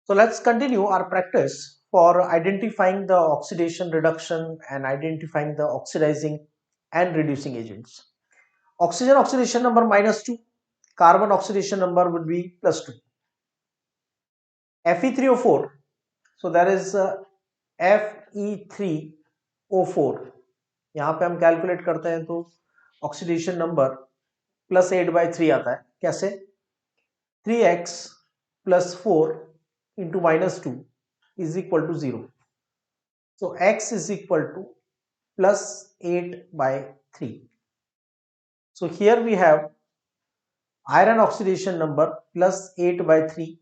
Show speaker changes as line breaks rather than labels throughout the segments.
So let's continue our practice for identifying the oxidation reduction and identifying the oxidizing and reducing agents. Oxygen oxidation number -2, carbon oxidation number would be +2. Fe3O4, so that is Fe3O4. यहाँ पे हम calculate करते हैं तो oxidation number +8/3 आता है. कैसे? 3x + 4 into -2 is equal to 0. So x is equal to +8/3. So here we have iron oxidation number +8/3,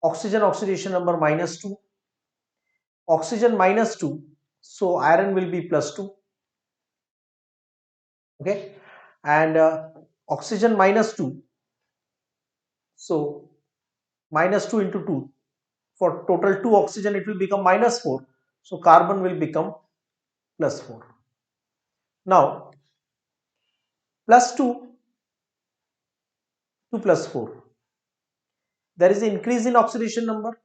oxygen oxidation number -2, oxygen -2, so iron will be +2. Okay, and oxygen -2, so -2 into 2, for total 2 oxygen it will become -4, so carbon will become +4. Now +2 to +4, there is increase in oxidation number.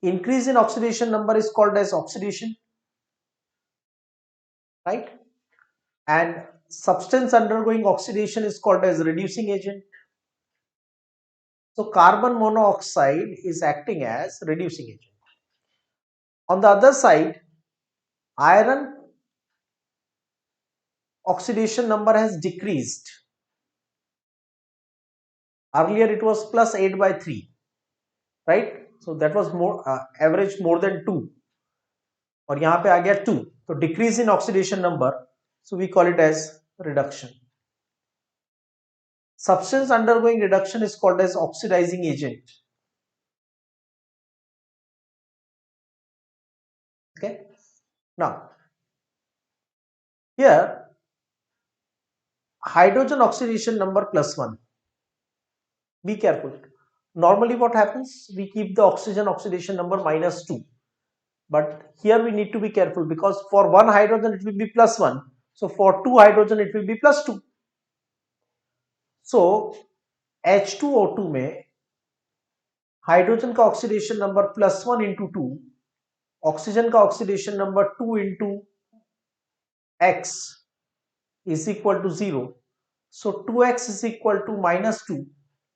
Increase in oxidation number is called as oxidation, right? And substance undergoing oxidation is called as reducing agent. So carbon monoxide is acting as reducing agent. On the other side, iron oxidation number has decreased. Earlier it was +8/3, right? So that was more average more than 2, और यहाँ पे आ गया 2, तो decrease in oxidation number, so we call it as reduction. Substance undergoing reduction is called as oxidizing agent. Okay, now here hydrogen oxidation number +1. Be careful. Normally what happens, we keep the oxygen oxidation number -2, but here we need to be careful because for one hydrogen it will be +1, so for two hydrogen it will be +2. So H2O2 में hydrogen का oxidation number +1 into 2, oxygen का oxidation number 2 into x is equal to 0. So 2x is equal to -2.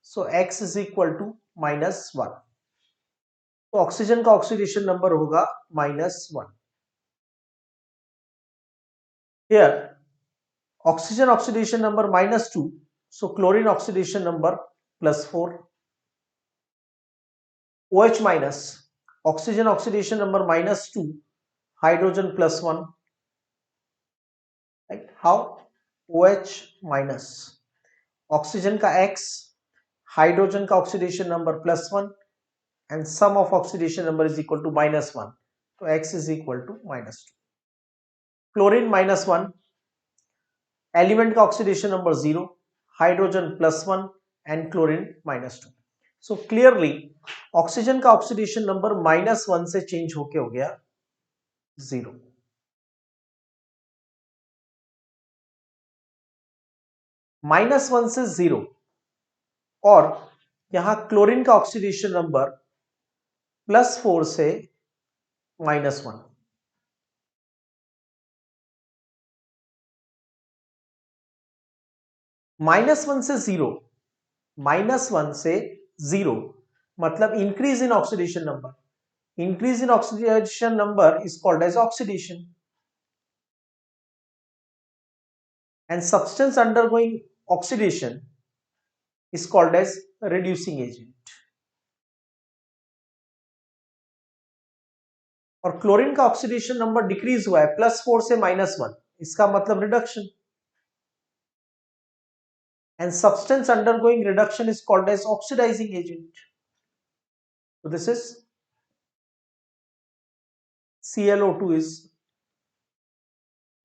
So x is equal to -1. तो oxygen का oxidation number होगा -1. Here oxygen oxidation number -2, so chlorine oxidation number +4. OH minus, oxygen oxidation number -2, hydrogen +1. Right? How? OH minus, oxygen का X, hydrogen का oxidation number +1, and sum of oxidation number is equal to -1. So X is equal to -2. Chlorine -1, element का oxidation number 0, hydrogen +1 and chlorine -2. So clearly oxygen का oxidation number -1 से change होके हो गया 0. -1 से 0, और यहां क्लोरीन का ऑक्सीडेशन नंबर +4 से -1. -1 से 0, -1 से 0 मतलब increase in oxidation number. Increase in oxidation number is called as oxidation, and substance undergoing oxidation is called as reducing agent. और क्लोरीन का ऑक्सीडेशन नंबर डिक्रीज हुआ है +4 से -1, इसका मतलब reduction, and substance undergoing reduction is called as oxidizing agent. So this is ClO2 is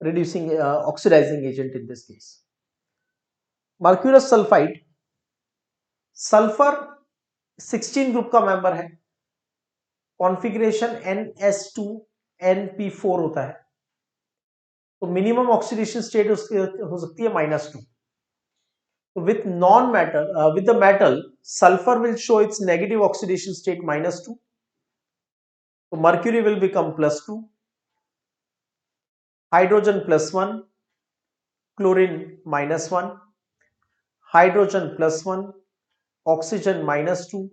reducing oxidizing agent in this case. Mercurous sulphide, sulphur 16 group का member है, configuration NS2NP4 होता है, तो मिनिमम ऑक्सीडेशन स्टेट उसकी हो सकती है -2. With non-metal, with the metal, sulfur will show its negative oxidation state -2. So mercury will become +2, hydrogen +1, chlorine -1, hydrogen +1, oxygen -2,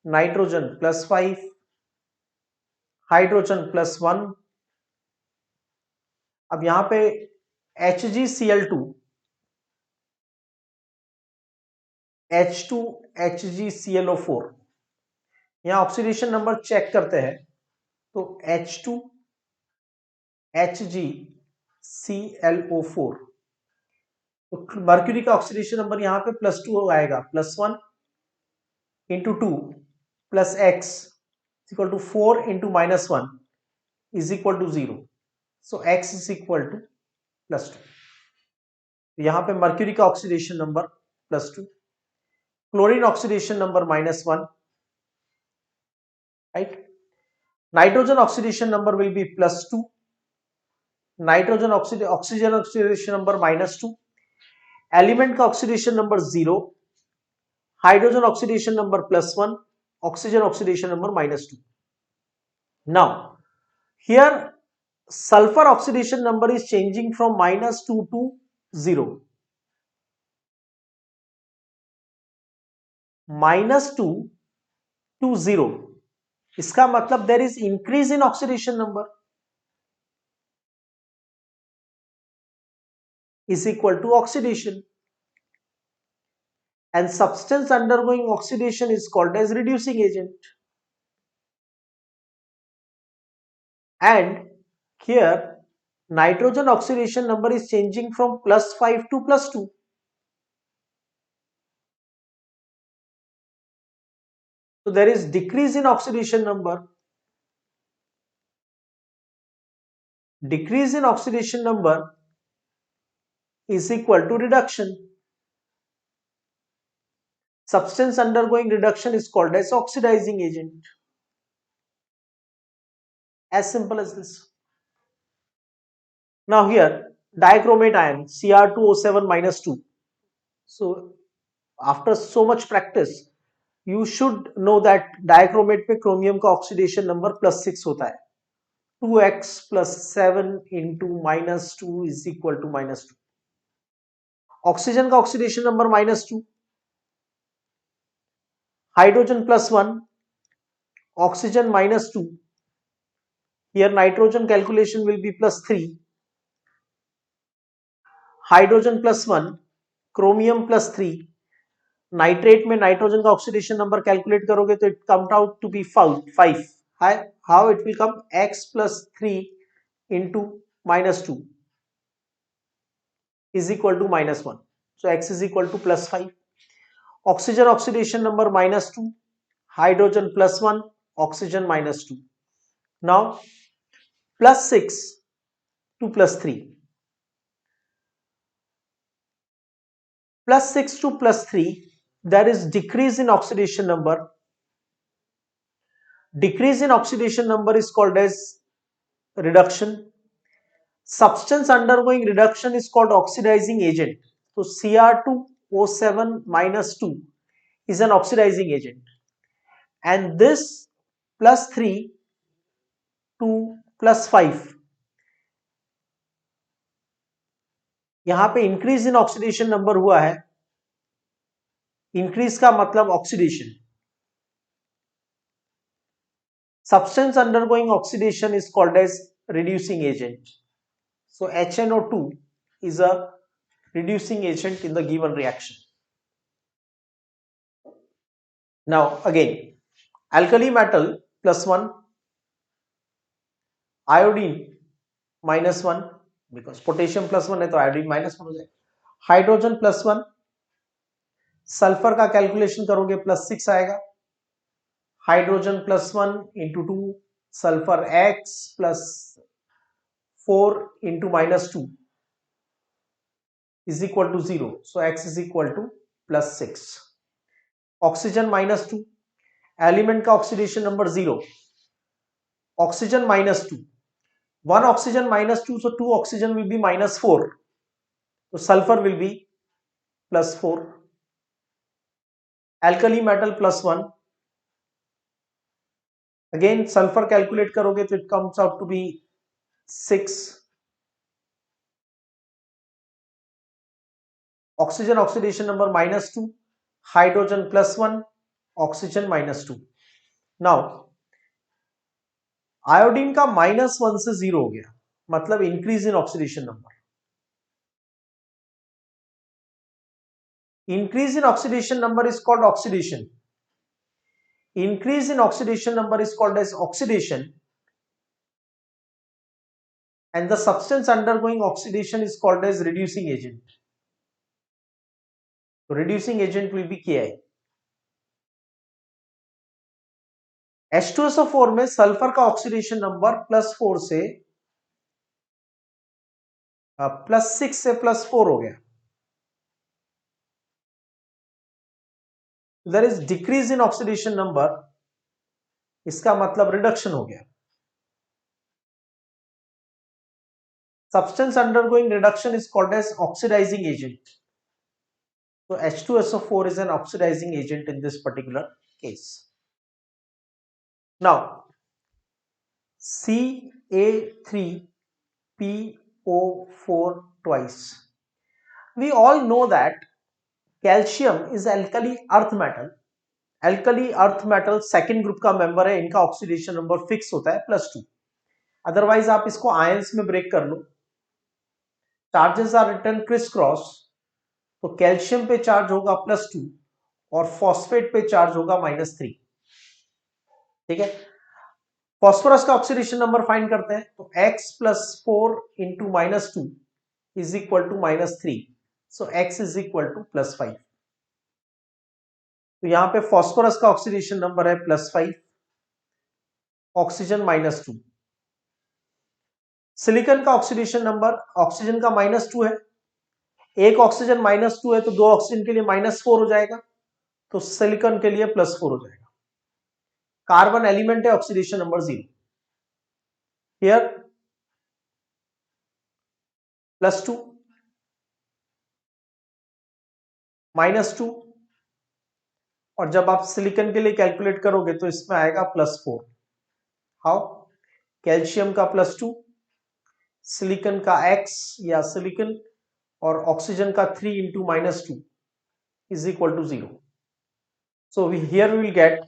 nitrogen +5, hydrogen +1. अब यहां पे HgCl2, H2, HgClO4, यहां ऑक्सीडेशन नंबर चेक करते हैं तो H2, HgClO4, तो मर्क्यूरी का oxidation number यहां पे +2 आएगा, +1 into 2 plus x equal to 4 into -1 is equal to 0. So x is equal to +2. यहां पे मर्क्यूरी का oxidation number +2, chlorine oxidation number -1, right. Nitrogen oxidation number will be +2, nitrogen oxygen oxidation number -2, element का oxidation number 0, hydrogen oxidation number +1, oxygen oxidation number -2. Now here sulfur oxidation number is changing from -2 to 0. -2 to 0. इसका मतलब there is increase in oxidation number is equal to oxidation, and substance undergoing oxidation is called as reducing agent. And here nitrogen oxidation number is changing from +5 to +2. So there is decrease in oxidation number. Decrease in oxidation number is equal to reduction. Substance undergoing reduction is called as oxidizing agent. As simple as this. Now here dichromate ion Cr2O7-2. So after so much practice you should know that dichromate पे chromium का oxidation number +6 होता है. 2x plus 7 into -2 is equal to -2. Oxygen का oxidation number -2, hydrogen +1, oxygen -2. Here nitrogen calculation will be +3, hydrogen +1, chromium +3. Nitrate में nitrogen का oxidation number calculate करोगे तो it comes out to be 5. How it will come? x plus 3 into -2 is equal to -1. So x is equal to +5. Oxygen oxidation number -2, hydrogen +1, oxygen -2. Now +6 to +3. +6 to +3, there is decrease in oxidation number. Decrease in oxidation number is called as reduction. Substance undergoing reduction is called oxidizing agent. So Cr2O7-2 is an oxidizing agent, and this +3 to +5, यहां पे increase in oxidation number हुआ है. Increase का मतलब oxidation. Substance undergoing oxidation is called as reducing agent. So HNO2 is a reducing agent in the given reaction. Now again, alkali metal +1, iodine -1, because potassium +1 है तो iodine -1 हो जाएगा. Hydrogen +1, sulphur का calculation करोगे +6 आएगा. Hydrogen +1 into 2, sulfur x plus 4 into -2 is equal to 0. So x is equal to +6. Oxygen -2, element का oxidation number 0. Oxygen -2, 1 oxygen -2, so 2 oxygen will be -4. So sulfur will be +4, alkali metal +1. Again sulfur calculate करोगे तो it comes out to be 6. Oxygen oxidation number -2, hydrogen +1, oxygen -2. Now iodine का -1 से 0 हो गया, मतलब increase in oxidation number. Increase in oxidation number is called oxidation. Increase in oxidation number is called as oxidation, and the substance undergoing oxidation is called as reducing agent. So reducing agent will be Ki. H2SO4 में sulphur का oxidation number +4 से +6 से +4 हो गया. There is decrease in oxidation number, इसका मतलब reduction हो गया. Substance undergoing reduction is called as oxidizing agent. So H2SO4 is an oxidizing agent in this particular case. Now Ca3PO4 twice. We all know that calcium is alkali earth metal. Alkali earth metal second group का member है, इनका oxidation number fix होता है +2. Otherwise आप इसको ions में break कर लो. Charges are return criss cross, तो कैल्शियम पे चार्ज होगा +2 और फॉस्फेट पे चार्ज होगा -3. ठीक है. फॉस्फोरस का ऑक्सीडेशन नंबर फाइंड करते हैं, तो x +4 into -2 is equal to -3. So x is equal to +5. तो यहां पे फॉस्फोरस का ऑक्सीडेशन नंबर है +5, ऑक्सीजन -2. सिलिकॉन का ऑक्सीडेशन नंबर, ऑक्सीजन का -2 है, एक ऑक्सीजन -2 है तो दो ऑक्सीजन के लिए -4 हो जाएगा, तो सिलिकॉन के लिए +4 हो जाएगा. कार्बन एलिमेंट है, ऑक्सीडेशन नंबर 0. हियर +2 -2, और जब आप सिलिकॉन के लिए कैलकुलेट करोगे तो इसमें आएगा +4. हाउ? कैल्शियम का +2, सिलिकॉन का x या सिलिकॉन और ऑक्सीजन का 3 into -2 is equal to 0. So here we will get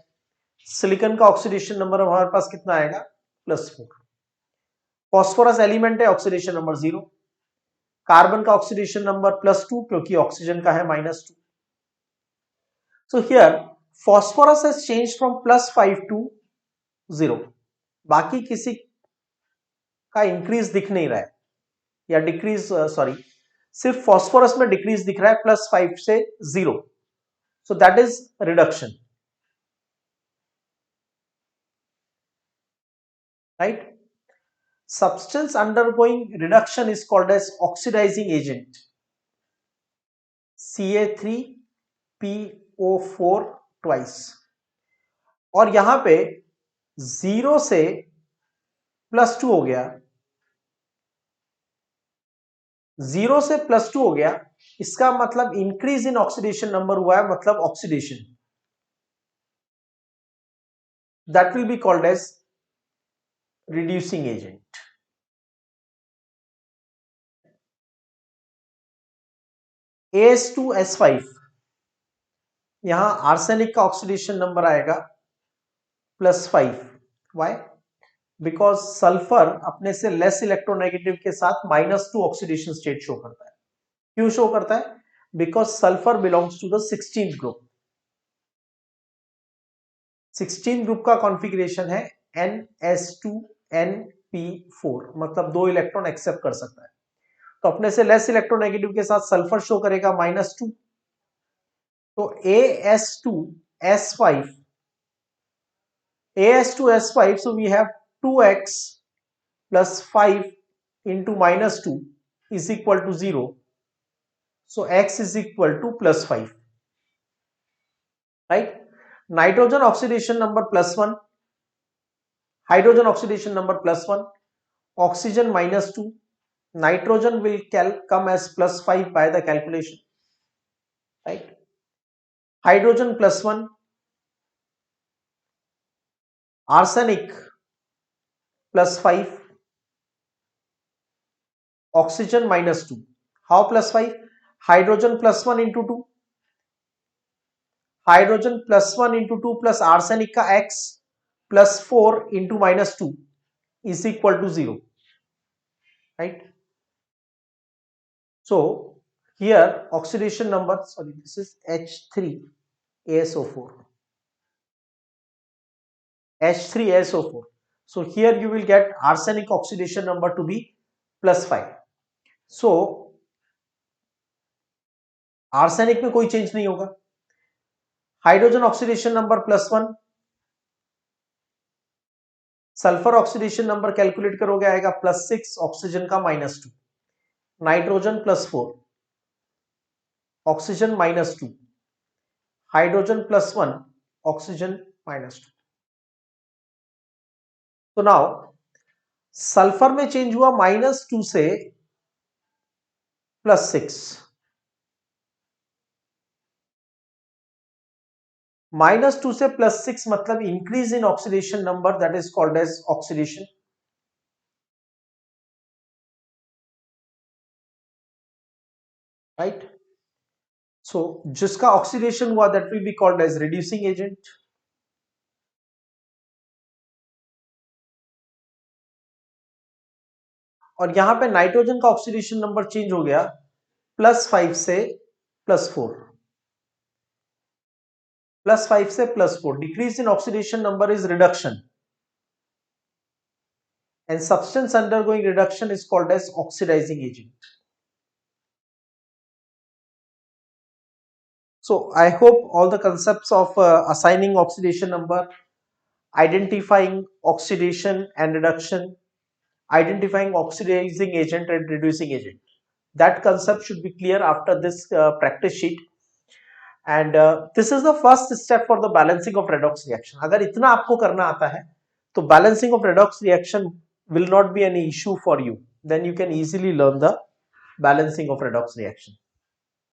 silicon का ऑक्सीडेशन नंबर हमारे पास कितना आएगा? +4. फॉस्फोरस एलिमेंट है, ऑक्सीडेशन नंबर 0. कार्बन का ऑक्सीडेशन नंबर +2 क्योंकि ऑक्सीजन का है -2. So here phosphorus has change from +5 to 0. बाकी किसी का इंक्रीज दिख नहीं रहा है या डिक्रीज, सॉरी, सिर्फ फॉस्फोरस में डिक्रीज दिख रहा है +5 से 0. So that is reduction, right. Substance undergoing reduction is called as oxidizing agent. Ca3PO4 twice. और यहां पे 0 से +2 हो गया, 0 से +2 हो गया, इसका मतलब इंक्रीज इन ऑक्सीडेशन नंबर हुआ है, मतलब oxidation. That will be called as reducing agent. AS2S5, यहां आर्सेनिक का ऑक्सीडेशन नंबर आएगा +5. वाई? बिकॉज सल्फर अपने से लेस इलेक्ट्रोनेगेटिव के साथ -2 ऑक्सीडेशन स्टेट शो करता है. क्यों शो करता है? Because sulphur belongs to the 16th group. 16th group का कॉन्फ़िगरेशन है NS2NP4, मतलब 2 इलेक्ट्रॉन एक्सेप्ट कर सकता है. तो अपने से लेस इलेक्ट्रोनेगेटिव के साथ सल्फर शो करेगा -2. तो AS2S5, so we have 2x plus 5 into -2 is equal to 0. So x is equal to +5, right? Nitrogen oxidation number +1, hydrogen oxidation number +1, oxygen -2. Nitrogen will come as +5 by the calculation. right? Hydrogen +1, arsenic +5, oxygen -2. How +5? Hydrogen +1 into 2, hydrogen +1 into 2 plus arsenic का x +4 into -2 is equal to 0, right? So here oxidation number, sorry, this is H3ASO4, H3SO4. So here you will get arsenic oxidation number to be +5. So arsenic में कोई change नहीं होगा. Hydrogen oxidation number +1, sulphur oxidation number calculate करोगे आएगा +6, oxygen का -2, nitrogen +4, oxygen -2, hydrogen +1, oxygen -2. तो now sulphur में change हुआ -2 से +6, -2 से +6 मतलब increase in oxidation number, that is called as oxidation. Right. So जिसका ऑक्सीडेशन हुआ that will be called as reducing agent. और यहां पे नाइट्रोजन का ऑक्सीडेशन नंबर चेंज हो गया +5 से +4, +5 से +4. Decrease in oxidation number is reduction, and substance undergoing reduction is called as oxidizing agent. So I hope all the concepts of assigning oxidation number, identifying oxidation and reduction, identifying oxidizing agent and reducing agent, that concept should be clear after this practice sheet. And this is the first step for the balancing of redox reaction. अगर इतना आपको करना आता है तो balancing of redox reaction will not be any issue for you. Then you can easily learn the balancing of redox reaction.